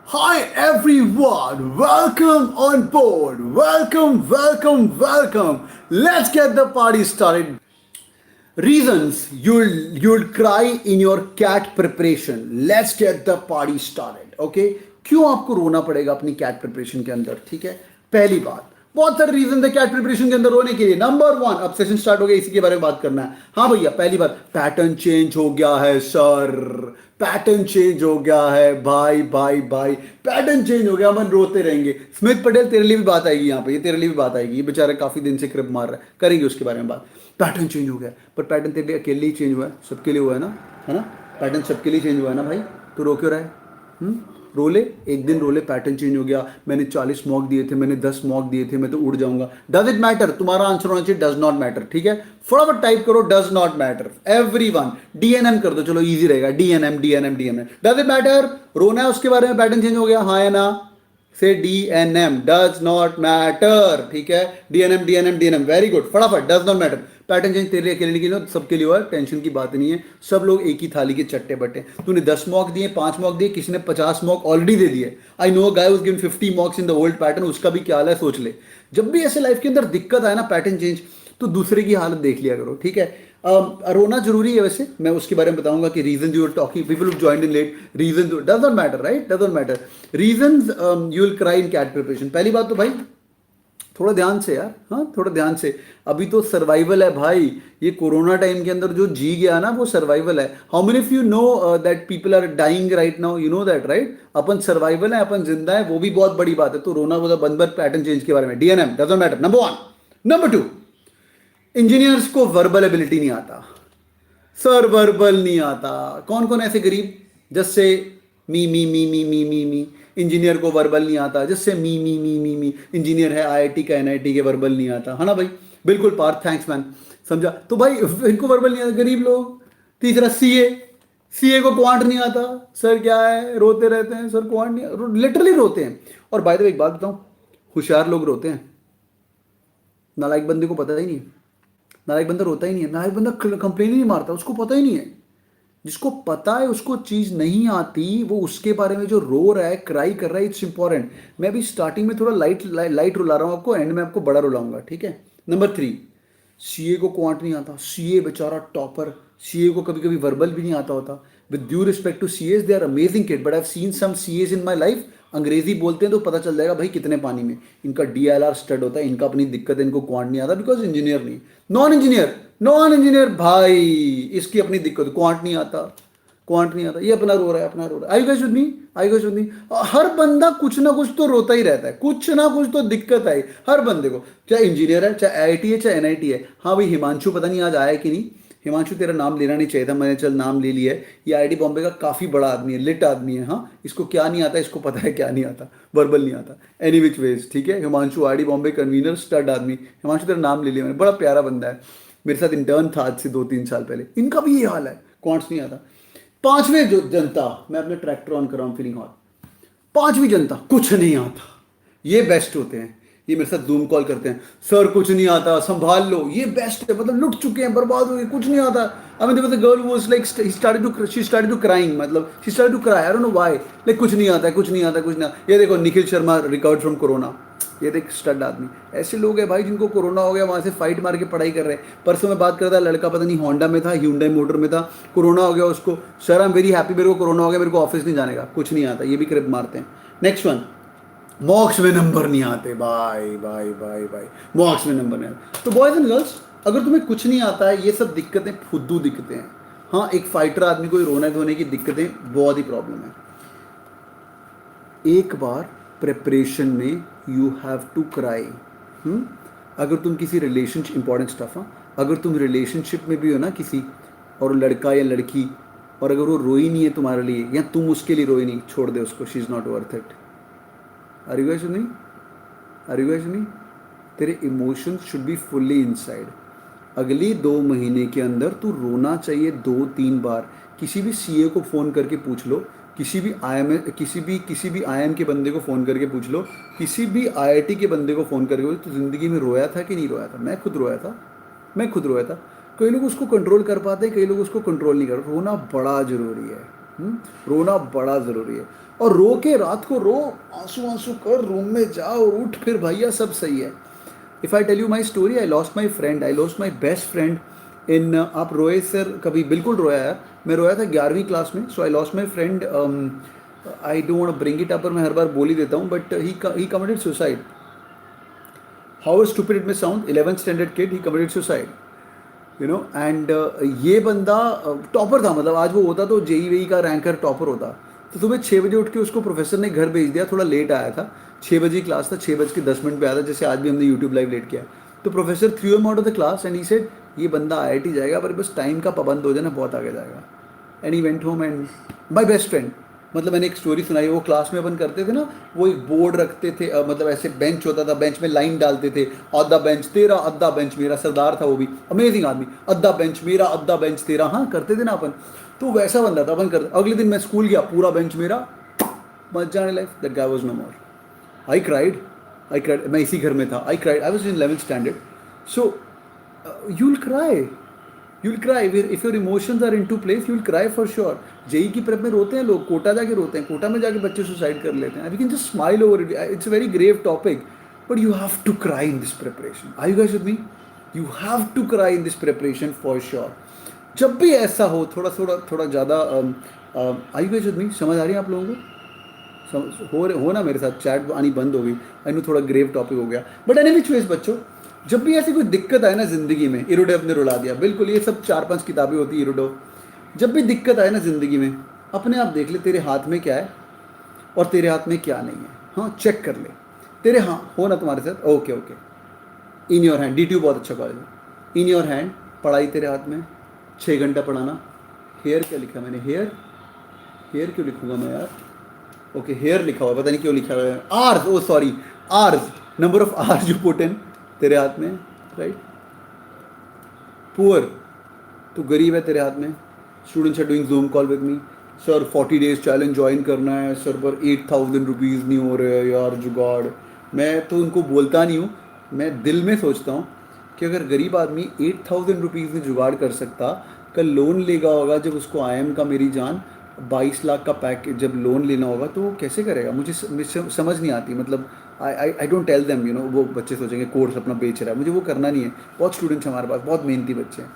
Hi everyone, welcome on board. Welcome. Let's get the party started. Reasons you'll cry in your cat preparation. Let's get the party started. Okay? क्यों आपको रोना पड़ेगा अपनी cat preparation के अंदर? ठीक है, पहली बात, बहुत सारे रीजन है कैट प्रिपरेशन के अंदर रोने के लिए। नंबर वन, अब सेशन स्टार्ट हो गया, इसी के बारे में बात करना है। हाँ भैया, पहली बात, पैटर्न चेंज हो गया है सर, पैटर्न चेंज हो गया है भाई, पैटर्न चेंज हो गया, मन रोते रहेंगे। स्मिथ पटेल, तेरे लिए भी बात आएगी यहाँ पे, ये तेरे लिए भी बात आएगी। ये बेचारा काफी दिन से क्रिप मार रहा है, करेंगे उसके बारे में बात। पैटर्न चेंज हो गया, पर पैटर्न तेरे लिए अकेले ही चेंज हुआ है, सबके लिए हुआ है ना, है ना? पैटर्न सबके लिए चेंज हुआ है ना भाई, तो रो क्यों रहा है? रोले, एक दिन रोले, पैटर्न चेंज हो गया, मैंने 40 मॉक दिए थे, मैंने 10 मॉक दिए थे, मैं तो उड़ जाऊंगा। Does it matter? तुम्हारा आंसर होना चाहिए डज नॉट मैटर। ठीक है, फटाफट टाइप करो does not matter everyone. DNM कर दो, चलो इजी रहेगा। डीएनएम। Does it matter? रोना है उसके बारे में, पैटर्न चेंज हो गया, हाँ या ना? से डीएनएम, डज नॉट मैटर। ठीक है, डीएनएम, वेरी गुड, फटाफट does not matter. Pattern change तेरे लिए अकेले नहीं किया, सबके लिए हुआ, टेंशन की बात नहीं है। सब लोग एक ही थाली के चट्टे बट्टे। तूने 10 मॉक दिए, 5 मॉक दिए, किसी ने 50 मॉक ऑलरेडी दे दिए। I know guy was given 50 मॉक्स in the old pattern, उसका भी क्या हाल है सोच ले। जब भी ऐसे लाइफ के अंदर दिक्कत आए ना, पैटर्न चेंज, तो दूसरे की हालत देख लिया करो। ठीक है, रोना जरूरी है वैसे, मैं उसके बारे में बताऊंगा कि reason you are talking, people who joined in late, reason does not matter, right? Does not matter. Reason you will cry in CAT preparation. पहली बात तो भाई, थोड़ा ध्यान से यार, हाँ थोड़ा ध्यान से। अभी तो सर्वाइवल है भाई, ये कोरोना टाइम के अंदर जो जी गया ना, वो सर्वाइवल है। How many of you know that people are dying right now? You know that, right? अपन सर्वाइवल है, अपन जिंदा है, वो भी बहुत बड़ी बात है। तो रोना वो बंद बंद पैटर्न चेंज के बारे में। DNM doesn't matter, number one. Number two, engineers को वर्बल एबिलिटी नहीं आता सर, वर्बल नहीं आता। कौन कौन ऐसे गरीब, जैसे मी, इंजीनियर को वर्बल नहीं आता, जैसे मी, इंजीनियर है आईआईटी का, एनआईटी के, वर्बल नहीं आता, है ना भाई? बिल्कुल पार्थ, थैंक्स मैन, समझा। तो भाई इनको वर्बल नहीं आता, गरीब लोग। तीसरा, सीए को क्वांट नहीं आता सर, क्या है, रोते रहते हैं सर, क्वांट नहीं, लिटरली रोते हैं। और बाय द वे एक बात बताऊं, होशियार लोग रोते हैं, नालायक बंदे को पता ही नहीं है। नालायक बंदा रोता ही नहीं है, नालायक बंदा कंप्लेन ही नहीं मारता, उसको पता ही नहीं है। जिसको पता है, उसको चीज नहीं आती, वो उसके बारे में जो रो रहा है, क्राई कर रहा है, इट्स इंपॉर्टेंट। मैं अभी स्टार्टिंग में थोड़ा लाइट रुला रहा हूँ आपको, एंड में आपको बड़ा रुलाऊंगा। ठीक है, नंबर थ्री, सीए को क्वांट नहीं आता। सीए बेचारा टॉपर, सीए को कभी कभी वर्बल भी नहीं आता होता। With due respect to CS, they are amazing kid, but I have seen some CS in my life, अंग्रेजी बोलते हैं तो पता चल जाएगा भाई कितने पानी में। इनका डीएलआर स्टड होता है, इनका अपनी दिक्कत है, इनको क्वांट नहीं आता, बिकॉज इंजीनियर नहीं। नॉन इंजीनियर भाई, इसकी अपनी दिक्कत, क्वांट नहीं आता, क्वांट नहीं आता, ये अपना रो रहा है, अपना रो रहा है। आई गए सुननी, आई गए सुननी। हर बंदा कुछ ना कुछ तो रोता ही रहता है, कुछ ना कुछ तो दिक्कत आई हर बंदे को, चाहे इंजीनियर है, चाहे आईआईटी है, चाहे एनआईटी है। हाँ भाई, हिमांशु पता नहीं आज आया कि नहीं। हिमांशु, तेरा नाम लेना नहीं चाहिए था, मैंने चल नाम ले लिया है। ये आईआईटी बॉम्बे का काफ़ी बड़ा आदमी है, लिट आदमी है। हाँ, इसको क्या नहीं आता, इसको पता है क्या नहीं आता, वर्बल नहीं आता। एनी विच वेज, ठीक है, Himanshu IIT Bombay convener, stud आदमी। हिमांशु, तेरा नाम ले लिया मैंने, बड़ा प्यारा बंदा है, मेरे साथ इंटर्न था आज से 2-3 साल पहले। इनका भी ये हाल है, क्वांट्स नहीं आता। पांचवें जो जनता, मैं अपने ट्रैक्टर ऑन कर रहा हूँ, फीलिंग हॉट। पांचवी जनता, कुछ नहीं आता, ये बेस्ट होते हैं। ये मेरे साथ जूम कॉल करते हैं, सर कुछ नहीं आता, संभाल लो, ये बेस्ट है। मतलब लुट चुके हैं, बर्बाद हो गए, कुछ नहीं आता। I mean there was a girl who was like she started to crying, मतलब she started to cry, I don't know why, like कुछ नहीं आता, कुछ नहीं आता, कुछ नहीं आता। ये देखो, Nikhil Sharma recovered from corona, ये देख स्टड आदमी। ऐसे लोग हैं भाई जिनको कोरोना हो गया, वहां से फाइट मार के पढ़ाई कर रहे हैं। परसों मैं बात कर रहा था, लड़का पता नहीं होंडा में था, ह्यूंडई मोटर में था, कोरोना हो गया उसको। Sir I am very happy, मेरे को कोरोना हो गया, मेरे को ऑफिस नहीं जाने का, कुछ नहीं आता, ये भी क्रिप मारते हैं। नेक्स्ट वन, मॉक्स में नंबर नहीं आते भाई, मॉक्स में नंबर नहीं आते। तो बॉयज एंड गर्ल्स, अगर तुम्हें कुछ नहीं आता है, ये सब दिक्कतें फुद्दू दिक्कतें हैं। हाँ, एक फाइटर आदमी को रोने धोने की दिक्कतें बहुत ही प्रॉब्लम है। एक बार प्रिपरेशन में यू हैव टू क्राई। अगर तुम किसी रिलेशनशिप, इंपॉर्टेंट स्टफ, हाँ, अगर तुम रिलेशनशिप में भी हो ना किसी, और लड़का या लड़की, और अगर वो रोई नहीं है तुम्हारे लिए, या तुम उसके लिए रोई नहीं, छोड़ दे उसको, she is not worth it. Are you guys सुनिंग? आर यू गाइस सुनिंग? तेरे emotions should be fully inside. अगले 2 महीने के अंदर तू रोना चाहिए 2-3 बार। किसी भी सीए को फ़ोन करके पूछ लो, किसी भी आईएम, किसी भी आईएम के बंदे को फ़ोन करके पूछ लो, किसी भी आईआईटी के बंदे को फ़ोन करके पूछ, तो ज़िंदगी में रोया था कि नहीं रोया था? मैं खुद रोया था, मैं खुद रोया था। कई लोग उसको कंट्रोल कर पाते हैं, कई लोग उसको कंट्रोल नहीं कर। रोना बड़ा ज़रूरी है, रोना बड़ा ज़रूरी है। और रो के रात को रो, आंसू आंसू कर, रूम में जाओ, उठ, फिर भैया सब सही है। If I tell you my story, I lost my friend, I lost my best friend in, आप रोए सर कभी? बिल्कुल रोया यार, मैं रोया था 11वीं क्लास में। So I lost my friend, I don't want to bring it up, पर मैं हर बार बोल ही देता हूँ, but he committed suicide. How stupid it may sound, 11th standard kid, he committed suicide, you know. And ये बंदा टॉपर था, मतलब आज वो होता तो जेई वेई का रैंकर टॉपर होता। तो सुबह 6 बजे उठ के उसको प्रोफेसर ने घर भेज दिया, थोड़ा लेट आया था, 6 बजे की क्लास था, 6:10 पे आया था, जैसे आज भी हमने यूट्यूब लाइव लेट किया। तो professor through him out of the class and he said ये बंदा आईआईटी जाएगा, पर बस टाइम का पाबंद हो जाए ना, बहुत आगे जाएगा। And he went home, and my best friend, मतलब मैंने एक स्टोरी सुनाई, वो क्लास में अपन करते थे ना, वो एक बोर्ड रखते थे, मतलब ऐसे बेंच होता था, बेंच में लाइन डालते थे, आधा बेंच तेरा, आधा बेंच मेरा, सरदार था वो भी, अमेजिंग आदमी, आधा बेंच मेरा, आधा बेंच तेरा, हाँ करते थे ना अपन। तो वैसा बंदा था अपन करते। अगले दिन मैं स्कूल गया, पूरा बेंच मेरा, मत जाने life, that guy was no more. I cried, मैं इसी घर में था, I cried, I was in 11th standard. So you'll cry if your emotions are into place, you'll cry for sure। JEE की प्रेप में रोते हैं लोग, कोटा जाके रोते हैं, कोटा में जाके बच्चे सुसाइड कर लेते हैं। We can just smile over it, it's a very grave topic, but you have to cry in this preparation। Are you guys with me? You have to cry in this preparation for sure। जब भी ऐसा हो, थोड़ा ज़्यादा, are you guys with me? समझ आ रही है आप लोगों को? हो ना मेरे साथ? चैट आनी बंद हो गई, आई नो थोड़ा ग्रेव टॉपिक हो गया, बट एनी विच वेज बच्चों, जब भी ऐसी कोई दिक्कत आए ना ज़िंदगी में, इरोडेव ने रुला दिया बिल्कुल, ये सब 4-5 किताबें होती है इरोडेव। जब भी दिक्कत आए ना ज़िंदगी में, अपने आप देख ले तेरे हाथ में क्या है और तेरे हाथ में क्या नहीं है। हाँ, चेक कर ले तेरे, हाँ हो ना तुम्हारे साथ, okay okay, in your hand, DTU बहुत अच्छा कॉलेज है, इन योर हैंड, पढ़ाई तेरे हाथ में, 6 घंटा पढ़ाना। हेयर क्या लिखा मैंने, हेयर क्यों लिखूंगा मैं यार, ओके हेयर लिखा हुआ, पता नहीं क्यों लिखा हुआ है, hours, oh sorry, hours, number of hours you put in, तेरे हाथ में, राइट। पुअर, तो गरीब है, तेरे हाथ में। Students are doing Zoom call with me, sir 40 days challenge join करना है सर, पर 8,000 रुपीज़ नहीं हो रहे हैं यार, जुगाड़। मैं तो उनको बोलता नहीं हूँ, मैं दिल में सोचता हूँ कि अगर गरीब आदमी 8,000 रुपीज़ में जुगाड़ कर सकता, कल लोन लेगा होगा जब उसको IIM का, मेरी जान, 22 लाख का पैकेज जब लोन लेना होगा, तो वो कैसे करेगा? मुझे समझ नहीं आती, मतलब I don't tell them, you know, वो बच्चे सोचेंगे कोर्स अपना बेच रहा है, मुझे वो करना नहीं है। बहुत स्टूडेंट्स हमारे पास, बहुत मेहनती बच्चे हैं।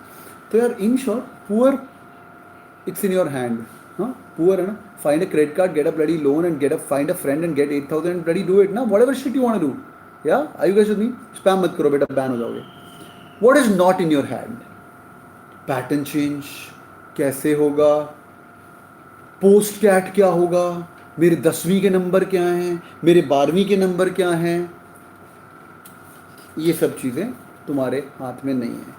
तो यार in short, poor, it's in your hand. हाँ, पुअर है ना, find a credit card, get a bloody loan and find a friend and get 8,000 and bloody do it ना, whatever shit you want to do. या are you guys with me? Spam मत करो बेटा, ban हो जाओगे। What is not in your hand? Pattern change कैसे होगा, post cat क्या होगा, मेरे 10वीं के नंबर क्या हैं, मेरे 12वीं के नंबर क्या हैं, ये सब चीज़ें तुम्हारे हाथ में नहीं है।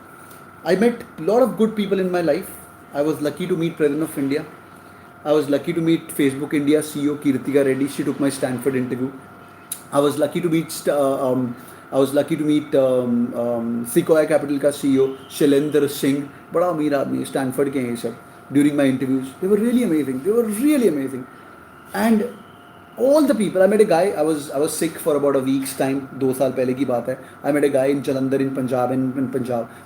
I met lot of good people in my life. I was lucky to meet president of India, I was lucky to meet Facebook India CEO Kirtika Reddy, she took my Stanford interview. I was lucky to meet Sequoia Capital का CEO Shailendra Singh, बड़ा अमीर आदमी, Stanford के हैं ये सब। During my interviews, they were really amazing, and all the people, I met a guy, I was sick for about a week's time, 2 साल पहले की बात है। I met a guy in Jalandhar in Punjab,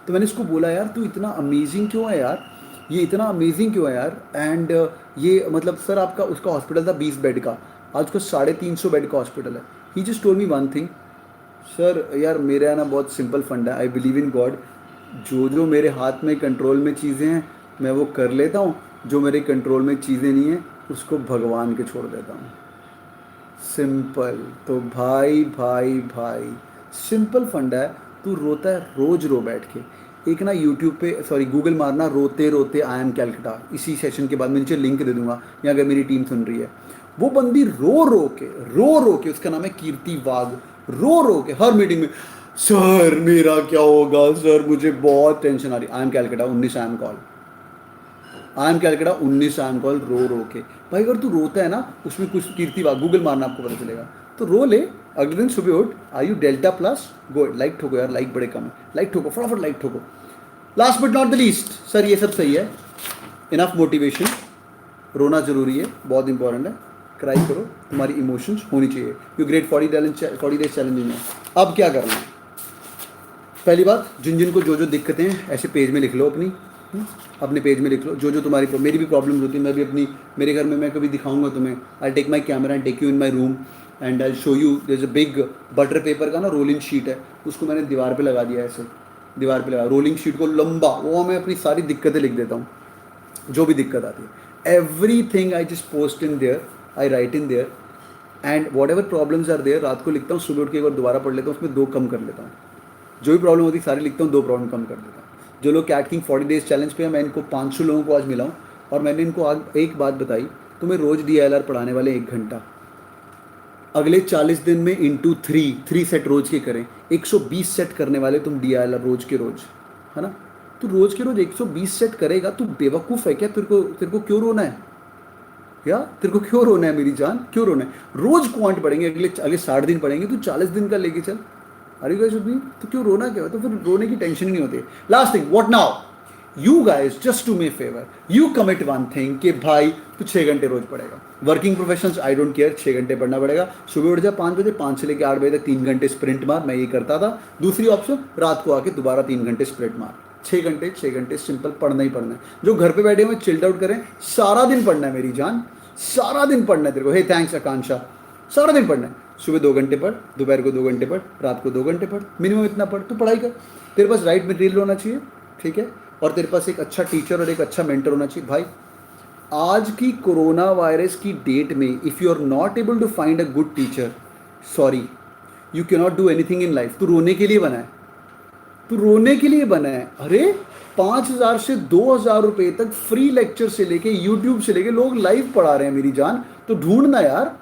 तो मैंने उसको बोला यार तू इतना अमेजिंग क्यों है यार, ये इतना अमेजिंग क्यों है यार, एंड ये मतलब सर आपका, उसका हॉस्पिटल था 20 बेड का, आज उसका 350 बेड का हॉस्पिटल है। He just told me one thing, sir यार मेरा ना बहुत सिंपल फंड है, आई बिलीव इन गॉड, जो मेरे हाथ में कंट्रोल में चीज़ें हैं मैं वो कर लेता हूँ, जो मेरे कंट्रोल में चीज़ें नहीं हैं उसको भगवान के छोड़ देता हूँ। सिंपल। तो भाई सिंपल फंड है। तू रोता है, रोज रो बैठ के। एक ना यूट्यूब पे, सॉरी गूगल मारना, रोते रोते IIM कैलकटा, इसी सेशन के बाद मैं नीचे लिंक दे दूंगा, या अगर मेरी टीम सुन रही है, वो बंदी रो के, उसका नाम है कीर्ति वाघ, रो के हर मीटिंग में, सर मेरा क्या होगा सर, मुझे बहुत टेंशन आ रही। IIM Calcutta 19 IIM call, IIM Calcutta 19 IIM call, रो के। भाई अगर तू रोता है ना, उसमें कुछ कीर्ति वाघ, गूगल मारना आपको पता चलेगा, तो रो ले। अगले दिन सुबह उठ, are you delta plus, go like ठोको यार, लाइक बड़े कम है, लाइक ठोको फटाफट, लाइक ठोको। Last but not the least, sir ये सब सही है, इनफ मोटिवेशन, रोना जरूरी है, बहुत इंपॉर्टेंट है, क्राई करो, तुम्हारी इमोशंस होनी चाहिए। यू ग्रेट 40 डेज चैलेंजिंग है। अब क्या करना है? पहली बात, जिन जिन को जो दिक्कतें हैं ऐसे पेज में लिख लो अपनी, अपने पेज में लिख लो जो जो तुम्हारी मेरी भी प्रॉब्लम्स होती है, मैं भी अपनी, मेरे घर में मैं कभी दिखाऊंगा तुम्हें, I take my camera and take you in my room and I show you, there is a big butter paper का ना रोलिंग शीट है, उसको मैंने दीवार पे लगा दिया ऐसे, दीवार पे लगा रोलिंग शीट को लंबा, वो मैं अपनी सारी दिक्कतें लिख देता हूँ, जो भी दिक्कत आती है, everything I just post in there, I write in there and whatever problems are there, रात को लिखता हूँ, सुबह उठ के एक बार दोबारा पढ़ लेता हूँ, उसमें 2 कम कर लेता हूँ, जो भी प्रॉब्लम होती है सारी लिखता हूँ, 2 प्रॉब्लम कम कर देता हूँ। जो लोग कैट किंग 40 डेज चैलेंज पे है, मैं इनको 500 लोगों को आज मिलाऊँ और मैंने इनको आज एक बात बताई, तुम्हें रोज़ DILR पढ़ाने वाले 1 घंटा, अगले 40 दिन में इंटू 3 सेट रोज के करें, 120 सेट करने वाले तुम DILR रोज के रोज, है ना। तू रोज के रोज 120 सेट करेगा, तू बेवकूफ़ है क्या? तेरे को क्यों रोना है? क्या तेरे को क्यों रोना है मेरी जान, क्यों रोना है? रोज क्वांट पढ़ेंगे, अगले 60 दिन पढ़ेंगे, तू 40 दिन का लेके चल, अरे गाइस तो क्यों रोना, क्या तो फिर रोने की टेंशन ही नहीं होती। Last thing, what now, you guys just do me favour, you commit one thing कि भाई तू 6 घंटे रोज पढ़ेगा। Working professionals I don't care, 6 घंटे पढ़ना पड़ेगा। सुबह उठ जा 5 बजे, 5 से लेकर 8 बजे तक 3 घंटे स्प्रिंट मार, मैं ये करता था। दूसरी ऑप्शन, रात को आके दोबारा 3 घंटे स्प्रिंट मार। 6 घंटे सिंपल पढ़ना ही पढ़ना है। जो घर पे बैठे हुए चिल्ड आउट करें, सारा दिन पढ़ना है मेरी जान, सारा दिन पढ़ना है तेरे को। हे थैंक्स आकांक्षा, सारा दिन पढ़ना है। सुबह 2 घंटे पढ़, दोपहर को 2 घंटे पढ़, रात को 2 घंटे पढ़, मिनिमम इतना पढ़, तो पढ़ाई कर। तेरे पास राइट मटेरियल होना चाहिए, ठीक है, और तेरे पास एक अच्छा टीचर और एक अच्छा मेंटर होना चाहिए। भाई आज की कोरोना वायरस की डेट में if you are not able to find a good teacher, sorry, you can not do anything in life. तू रोने के लिए बना है, तू रोने के लिए बना है। अरे 5,000 से 2,000 रुपये तक फ्री लेक्चर से लेके यूट्यूब से लेके लोग लाइव पढ़ा रहे हैं मेरी जान, तो ढूंढना यार,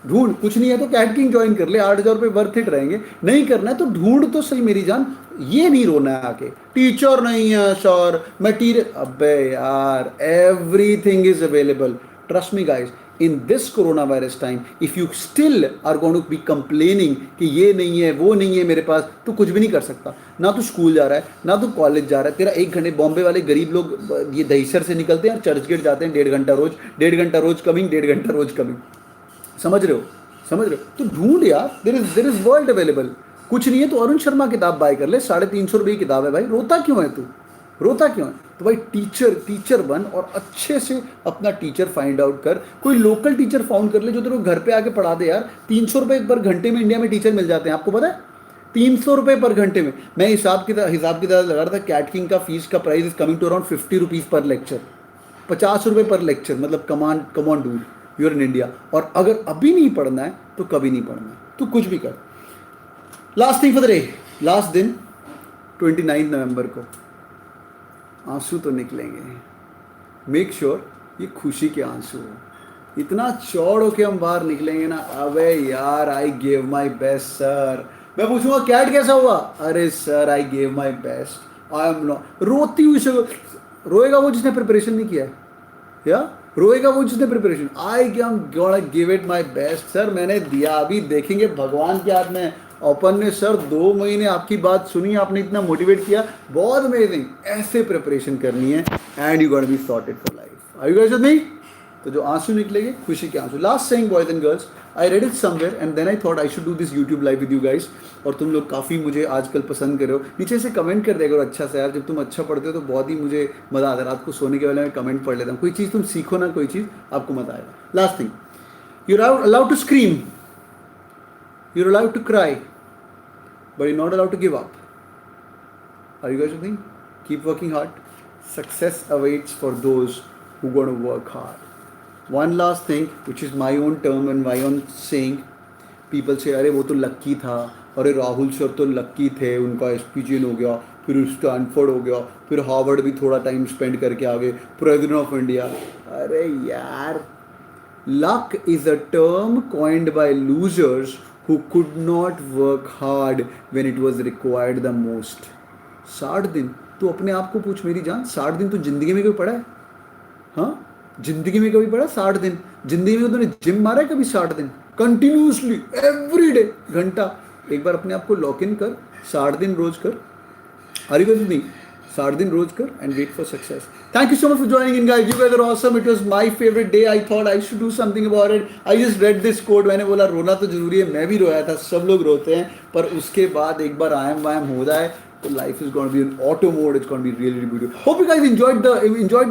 ढूंढ। कुछ नहीं है तो कैट किंग ज्वाइन कर ले, 8,000 रुपये वर्थ इट रहेंगे। नहीं करना है तो ढूंढ तो सही मेरी जान, ये नहीं रोना है आके टीचर नहीं है सर मटीरियल। अबे यार, everything is available, trust me guys. In this corona virus time if you still are going to be complaining कि ये नहीं है वो नहीं है मेरे पास, तो कुछ भी नहीं कर सकता। ना तो स्कूल जा रहा है, ना तो कॉलेज जा रहा है। तेरा 1 घंटे, बॉम्बे वाले गरीब लोग ये दहीसर से निकलते हैं, चर्च गेट जाते हैं, 1.5 घंटा रोज, 1.5 घंटा रोज कमिंग, 1.5 घंटा रोज कमिंग। समझ रहे हो, समझ रहे हो? तो ढूंढ यार, देर इज वर्ल्ड अवेलेबल। कुछ नहीं है तो अरुण शर्मा किताब बाय कर ले, 350 रुपये की किताब है भाई, रोता क्यों है तू, रोता क्यों है? तो भाई टीचर बन और अच्छे से अपना टीचर फाइंड आउट कर। कोई लोकल टीचर फाउंड कर ले जो तेरे को घर पे आके पढ़ा दे यार। 300 रुपये पर घंटे में इंडिया में टीचर मिल जाते हैं, आपको पता है? 300 रुपये पर घंटे में। मैं हिसाब किताब लगा रहा था, कैट किंग का फीस का price is coming to around 50 rupees पर लेक्चर, 50 रुपये पर लेक्चर। मतलब come on, dude you are in. और अगर अभी नहीं पढ़ना है तो कभी नहीं पढ़ना है, तो कुछ भी कर। Last thing for the day, last दिन 29 नवंबर को आंसू तो निकलेंगे। मेक श्योर ये खुशी के आंसू हो। इतना चौड़ होके हम बाहर निकलेंगे ना, अबे यार I gave my best sir. मैं पूछूंगा कैट कैसा हुआ, अरे sir I gave my best, I am not. रोती हुई से रोएगा वो जिसने प्रिपरेशन नहीं किया है, या रोएगा वो जिसने preparation. I am gonna give it my best sir, मैंने दिया, अभी देखेंगे भगवान के हाथ में। ओपन ने सर 2 महीने आपकी बात सुनी, आपने इतना मोटिवेट किया, बहुत अमेजिंग। ऐसे प्रिपरेशन करनी है and you gonna be sorted for life. Are you guys with me? तो जो आंसू निकलेंगे, खुशी के आंसू। Last saying boys and girls, I read it somewhere and then I thought I should do this YouTube live with you guys. और तुम लोग काफ़ी मुझे आजकल पसंद कर रहे हो, नीचे से कमेंट कर दिया करो अच्छा सा यार। जब तुम अच्छा पढ़ते हो तो बहुत ही मुझे मज़ा आता है। रात को सोने के वाले में कमेंट पढ़ लेता हूँ, कोई चीज़ तुम सीखो ना, कोई चीज़ आपको मज़ा आएगा। Last thing, you are allowed to scream, you are allowed to cry, but you're not allowed to give up. Are you guys with me? Keep working hard. Success awaits for those who going to work hard. One last thing, which is my own term and my own saying. People say, अरे वो तो लक्की था, अरे Rahul sir तो लक्की थे, उनका SPGL हो गया, फिर स्टैनफोर्ड हो गया, फिर हार्वर्ड भी थोड़ा टाइम स्पेंड करके आ गए, प्रेसिडेंट ऑफ इंडिया। अरे यार, luck is a term coined by losers who could not work hard when it was required the most. 60 दिन, तू अपने आप को पूछ मेरी जान, 60 दिन तू जिंदगी में कभी पढ़ा है? हाँ, जिंदगी में कभी पढ़ा 60 दिन? जिंदगी में तूने जिम मारा है कभी 60 दिन कंटिन्यूसली एवरी डे घंटा? एक बार अपने आप को लॉक इन कर, 60 दिन रोज कर। Are you with me? 60 दिन रोज कर and wait for success. Thank you so much for joining in guys, you guys are awesome. It was my favorite day. I thought I should do something about it. I just read this quote, मैंने बोला रोना तो जरूरी है, मैं भी रोया था, सब लोग रोते हैं, पर उसके बाद एक बार आयम वायम हो जाए So life is going to be in auto mode. It's going to be really, really beautiful. Hope you guys enjoyed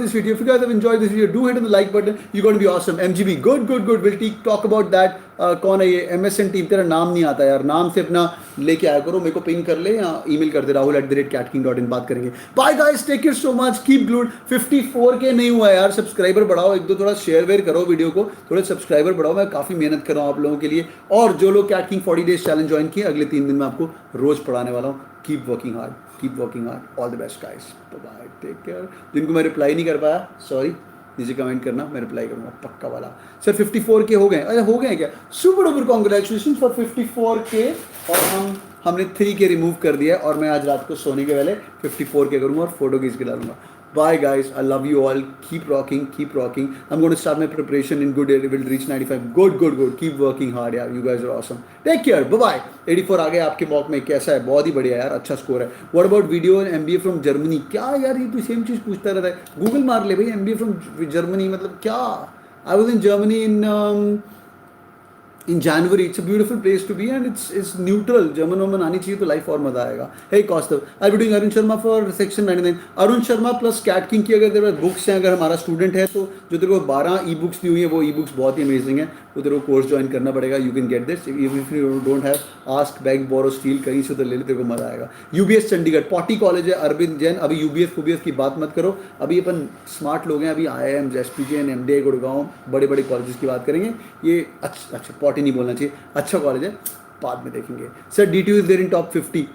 this video. If you guys have enjoyed this video, do hit on the like button. You're going to be awesome. MGB, good. We'll talk about that. कौन है ये MSN team? तेरा नाम नहीं आता यार, नाम से अपना लेके आया करो, मेरे को पिंग कर ले या ईमेल कर दे rahul@catking.in. बात करेंगे. Bye guys, take care so much, keep glued. 54K नहीं हुआ यार, सब्सक्राइबर बढ़ाओ, एक दो थोड़ा शेयर वेयर करो वीडियो को, थोड़े सब्सक्राइबर बढ़ाओ. मैं काफ़ी मेहनत कर रहा हूँ आप लोगों के लिए. और जो लोग CATKing 40 days challenge join किए, अगले 3 दिन में आपको रोज पढ़ाने वाला हूँ. Keep working hard. All the best guys. Bye, take care. जिनको मैं रिप्लाई नहीं कर पाया, सॉरी, नीचे कमेंट करना, मैं रिप्लाई करूँगा पक्का वाला. सर 54K हो गए? अरे हो गए क्या? Super duper congratulation for 54K. और हमने 3K रिमूव कर दिया और मैं आज रात को सोने के पहले 54K करूँगा और फोटो खींच के डालूंगा. Bye guys, I love you all. Keep rocking. I'm going to start my preparation in good. It will reach 95. Good. Keep working hard यार. You guys are awesome. Take care. Bye. 84 आ गए आपके mock में. कैसा है? बहुत ही बढ़िया यार, अच्छा स्कोर है. What about video and MBA from Germany? क्या यार, ये तो सेम चीज़ पूछता रहता है. गूगल मार ले भाई, MBA from Germany मतलब क्या? I was in Germany in January. It's a beautiful place to be and it's neutral. German woman आनी चाहिए तो लाइफ और मजा आएगा. Hey Kaustav, I'll be doing Arun Sharma for section 99. Arun Sharma plus Cat King की अगर तेरे पास books हैं, अगर हमारा स्टूडेंट है तो जो तेरे को 12 ई बुक्स दी हुई है, वो ई बुक्स बहुत ही अमेजिंग है. तो तेरे को कोर्स ज्वाइन करना पड़ेगा. You can get this if you don't have. Ask, beg, borrow, steal, कहीं से तो ले ले, तेरे को मजा आएगा. UBS चंडीगढ़, पॉटी कॉलेज है, अरविंद जैन. अभी UBS की बात मत करो, अभी अपन स्मार्ट लोग हैं. अभी IIM, SPJ, MDA, गुड़गांव, बड़े कॉलेजेस की बात करेंगे. ये अच्छा पॉटी नहीं बोलना चाहिए, अच्छा कॉलेज है, बाद में देखेंगे. Sir DTU is there in top 50.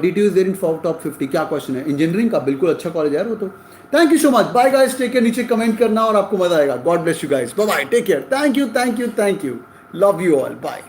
DTU is there in top 50. क्या क्वेश्चन है? इंजीनियरिंग का बिल्कुल अच्छा कॉलेज है यार वो तो. Thank you so much. Bye guys, take care. नीचे कमेंट करना और आपको मजा आएगा. God bless you guys. Bye, take care. Thank you. Love you all. Bye.